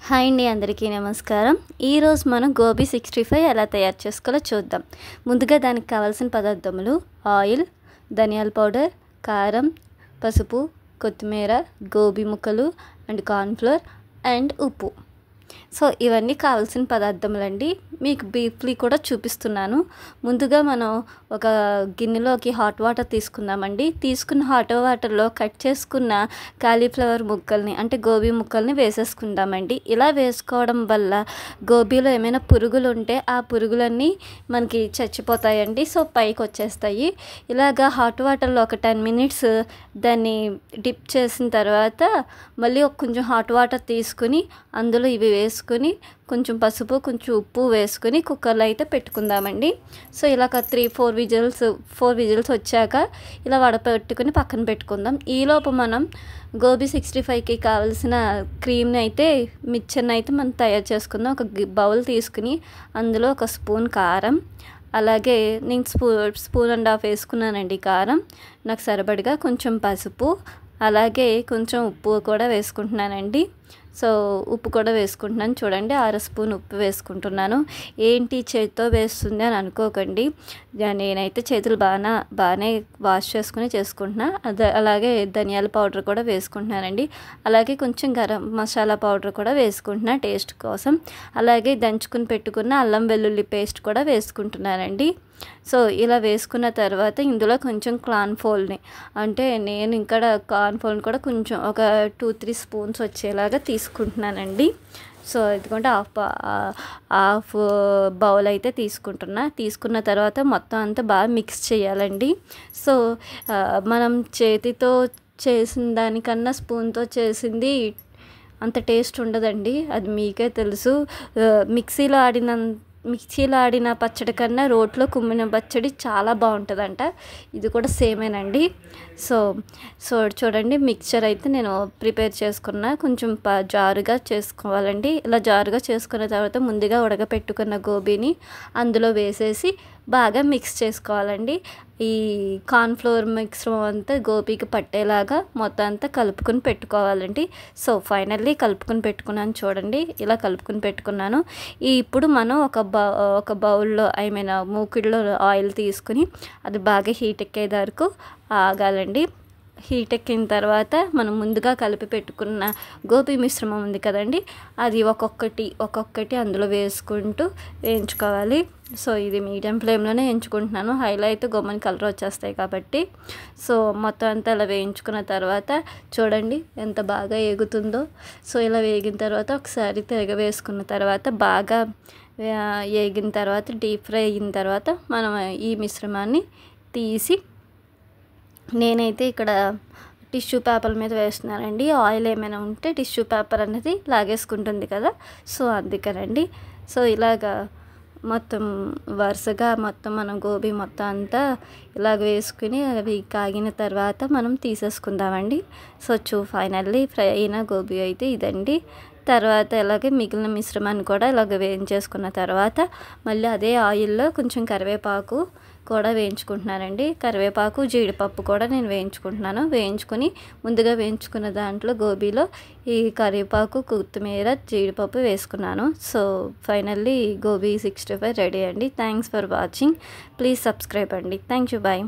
Hi అండి, అందరికీ నమస్కారం. ఈరోజు మనం గోబీ 65 ఎలా తయారు చేసుకోవాలో చూద్దాం. ముందుగా దానికి కావాల్సిన పదార్థములు: ఆయిల్, ధనియాల పౌడర్, కారం, పసుపు, కొత్తిమీర, గోబీ ముక్కలు అండ్ కార్న్ఫ్లోర్ అండ్ ఉప్పు. సో ఇవన్నీ కావాల్సిన పదార్థములండి. మీకు బ్రీఫ్లీ కూడా చూపిస్తున్నాను. ముందుగా మనం ఒక గిన్నెలోకి హాట్ వాటర్ తీసుకుందామండి. తీసుకున్న హాట్ వాటర్లో కట్ చేసుకున్న కాలీఫ్లవర్ ముక్కల్ని అంటే గోబీ ముక్కల్ని వేసేసుకుందామండి. ఇలా వేసుకోవడం వల్ల గోబీలో ఏమైనా పురుగులు ఉంటే ఆ పురుగులన్నీ మనకి చచ్చిపోతాయండి. సో పైకి వచ్చేస్తాయి. ఇలాగా హాట్ వాటర్లో ఒక 10 మినిట్స్ దాన్ని డిప్ చేసిన తర్వాత మళ్ళీ కొంచెం హాట్ వాటర్ తీసుకుని అందులో ఇవి వేసుకుని కొంచెం పసుపు, కొంచెం ఉప్పు వేసుకుని కుక్కర్లో అయితే పెట్టుకుందామండి. సో ఇలాగ 4 విజిల్స్ వచ్చాక ఇలా వడపెట్టుకుని పక్కన పెట్టుకుందాం. ఈలోపు మనం గోబీ 65కి కావాల్సిన క్రీమ్ని అయితే మిక్చర్ని అయితే మనం తయారు చేసుకుందాం. ఒక బౌల్ తీసుకుని అందులో ఒక స్పూన్ కారం, అలాగే నేను స్పూన్ అండ్ హాఫ్ వేసుకున్నానండి కారం. నాకు సరిపడిగా కొంచెం పసుపు, అలాగే కొంచెం ఉప్పు కూడా వేసుకుంటున్నానండి. సో ఉప్పు కూడా వేసుకుంటున్నాను. చూడండి, 1/2 స్పూన్ ఉప్పు వేసుకుంటున్నాను. ఏంటి చేతితో వేస్తుంది అని అనుకోకండి. నేనైతే చేతులు బాగానే వాష్ చేసుకుని చేసుకుంటున్నా. అలాగే ధనియాల పౌడర్ కూడా వేసుకుంటున్నానండి. అలాగే కొంచెం గరం మసాలా పౌడర్ కూడా వేసుకుంటున్నా టేస్ట్ కోసం. అలాగే దంచుకుని పెట్టుకున్న అల్లం వెల్లుల్లి పేస్ట్ కూడా వేసుకుంటున్నానండి. సో ఇలా వేసుకున్న తర్వాత ఇందులో కొంచెం కార్న్ఫ్లోర్ని అంటే నేను ఇక్కడ కార్న్ఫ్లోర్ని కూడా కొంచెం ఒక 2-3 స్పూన్స్ వచ్చేలాగా తీసుకుంటున్నానండి. సో ఎందుకంటే హాఫ్ బౌల్ అయితే తీసుకున్న తర్వాత మొత్తం అంతా బాగా మిక్స్ చేయాలండి. సో మనం చేతితో చేసిన దానికన్నా స్పూన్తో చేసింది అంత టేస్ట్ ఉండదండి. అది మీకే తెలుసు. మిక్సీలో ఆడిన పచ్చడి కన్నా రోట్లో కుమ్మిన పచ్చడి చాలా బాగుంటుందంట. ఇది కూడా సేమేనండి. సో చూడండి, మిక్చర్ అయితే నేను ప్రిపేర్ చేసుకున్నా. కొంచెం జారుగా చేసుకోవాలండి. ఇలా జారుగా చేసుకున్న తర్వాత ముందుగా ఉడకపెట్టుకున్న గోబీని అందులో వేసేసి బాగా మిక్స్ చేసుకోవాలండి. ఈ కార్న్ఫ్లోర్ మిక్సర్ అంతా గోబీకి పట్టేలాగా మొత్తం అంతా కలుపుకొని పెట్టుకోవాలండి. సో ఫైనల్లీ కలుపుకొని పెట్టుకున్నాను. చూడండి, ఇలా కలుపుకొని పెట్టుకున్నాను. ఇప్పుడు మనం ఒక బౌల్లో మూకిడిలో ఆయిల్ తీసుకుని అది బాగా హీట్ ఎక్కే వరకు ఆగాలండి. హీట్ ఎక్కిన తర్వాత మనం ముందుగా కలిపి పెట్టుకున్న గోబీ మిశ్రమం ఉంది కదండి, అది ఒక్కొక్కటి అందులో వేసుకుంటూ వేయించుకోవాలి. సో ఇది మీడియం ఫ్లేమ్లోనే వేయించుకుంటున్నాను. హైలో అయితే గొమ్మని కలర్ వచ్చేస్తాయి కాబట్టి. సో మొత్తం అంతా ఇలా వేయించుకున్న తర్వాత చూడండి ఎంత బాగా వేగుతుందో. సో ఇలా వేగిన తర్వాత ఒకసారి తిరగవేసుకున్న తర్వాత బాగా వేగిన తర్వాత డీప్ ఫ్రై అయిన తర్వాత మనం ఈ మిశ్రమాన్ని తీసి నేనైతే ఇక్కడ టిష్యూ పేపర్ మీద వేస్తున్నానండి. ఆయిల్ ఏమైనా ఉంటే టిష్యూ పేపర్ అనేది లాగేసుకుంటుంది కదా, సో అందుకనండి. సో ఇలాగా మొత్తం వరుసగా మనం గోబీ మొత్తం అంతా ఇలాగ వేసుకుని అవి కాగిన తర్వాత మనం తీసేసుకుందామండి. సో ఫైనల్లీ ఫ్రై అయిన గోబీ అయితే ఇదండి. తర్వాత ఇలాగే మిగిలిన మిశ్రమాన్ని కూడా ఇలాగ వేయించేసుకున్న తర్వాత మళ్ళీ అదే ఆయిల్లో కొంచెం కరివేపాకు కూడా వేయించుకుంటున్నానండి. కరివేపాకు, జీడిపప్పు కూడా నేను వేయించుకుని ముందుగా వేయించుకున్న దాంట్లో గోబీలో ఈ కరివేపాకు, కొత్తిమీర, జీడిపప్పు వేసుకున్నాను. సో ఫైనల్లీ గోబీ 65 రెడీ అండి. Thanks for watching. Please subscribe అండి. Thank you. బాయ్.